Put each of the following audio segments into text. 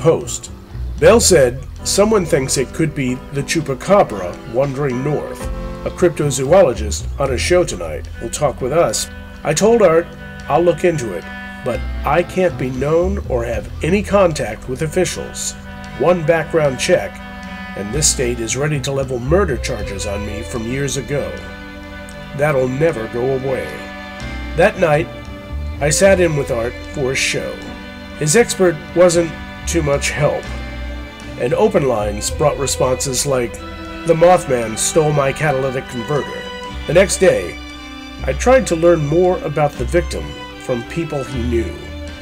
Post. Bell said someone thinks it could be the chupacabra wandering north. A cryptozoologist on a show tonight will talk with us. I told Art I'll look into it, but I can't be known or have any contact with officials. One background check, and this state is ready to level murder charges on me from years ago. That'll never go away. That night, I sat in with Art for a show. His expert wasn't too much help, and open lines brought responses like, "The Mothman stole my catalytic converter." The next day, I tried to learn more about the victim from people he knew.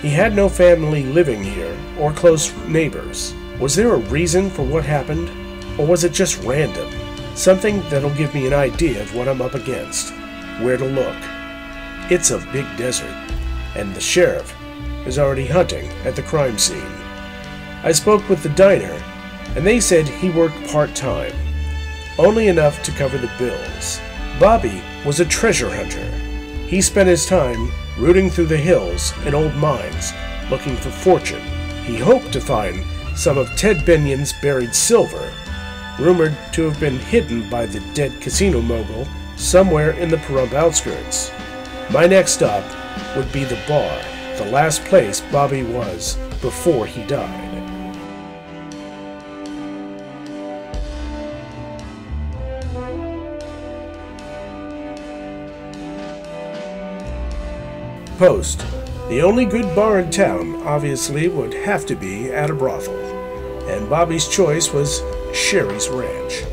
He had no family living here or close neighbors. Was there a reason for what happened? Or was it just random? Something that'll give me an idea of what I'm up against, where to look. It's a big desert, and the sheriff is already hunting at the crime scene. I spoke with the diner, and they said he worked part-time, only enough to cover the bills. Bobby was a treasure hunter. He spent his time rooting through the hills and old mines, looking for fortune. He hoped to find some of Ted Binion's buried silver, rumored to have been hidden by the dead casino mogul somewhere in the Pahrump outskirts. My next stop would be the bar, the last place Bobby was before he died. Post. The only good bar in town, obviously, would have to be at a brothel, and Bobby's choice was Sherry's Ranch.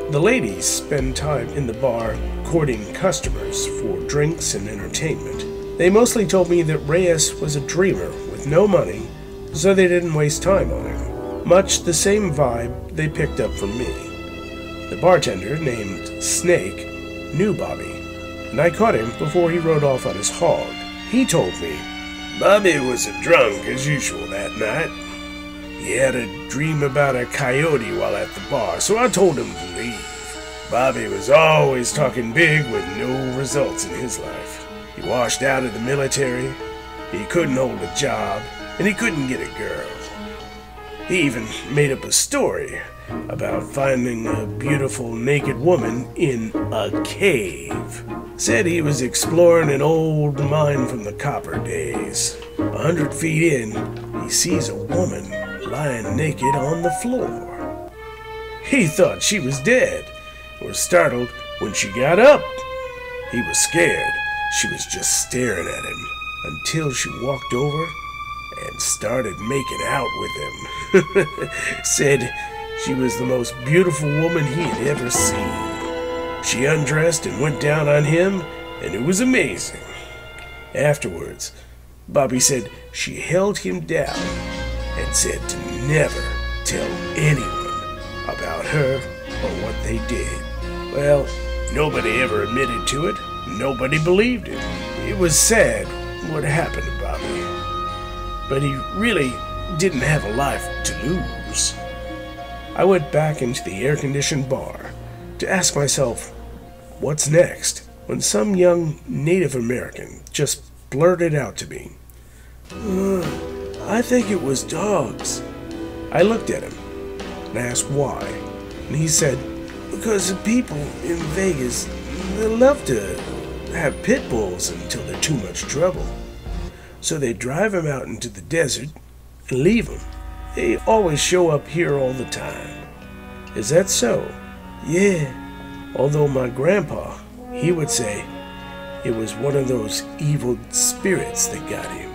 The ladies spend time in the bar courting customers for drinks and entertainment. They mostly told me that Reyes was a dreamer with no money, so they didn't waste time on him. Much the same vibe they picked up from me. The bartender, named Snake, knew Bobby, and I caught him before he rode off on his hog. He told me Bobby was a drunk as usual that night. He had a dream about a coyote while at the bar, so I told him to leave. Bobby was always talking big with no results in his life. He washed out of the military, he couldn't hold a job, and he couldn't get a girl. He even made up a story about finding a beautiful naked woman in a cave. Said he was exploring an old mine from the copper days. 100 feet in, he sees a woman lying naked on the floor. He thought she was dead and was startled when she got up. He was scared. She was just staring at him until she walked over and started making out with him. Said she was the most beautiful woman he had ever seen. She undressed and went down on him, and it was amazing. Afterwards, Bobby said she held him down and said to never tell anyone about her or what they did. Well, nobody ever admitted to it. Nobody believed it. It was sad what happened to Bobby, but he really didn't have a life to lose. I went back into the air-conditioned bar to ask myself, what's next? When some young Native American just blurted out to me, I think it was dogs. I looked at him and asked why, and he said, because the people in Vegas, they love to have pit bulls until they're too much trouble. So they drive them out into the desert and leave them. They always show up here all the time. Is that so? Yeah. Although my grandpa, he would say it was one of those evil spirits that got him.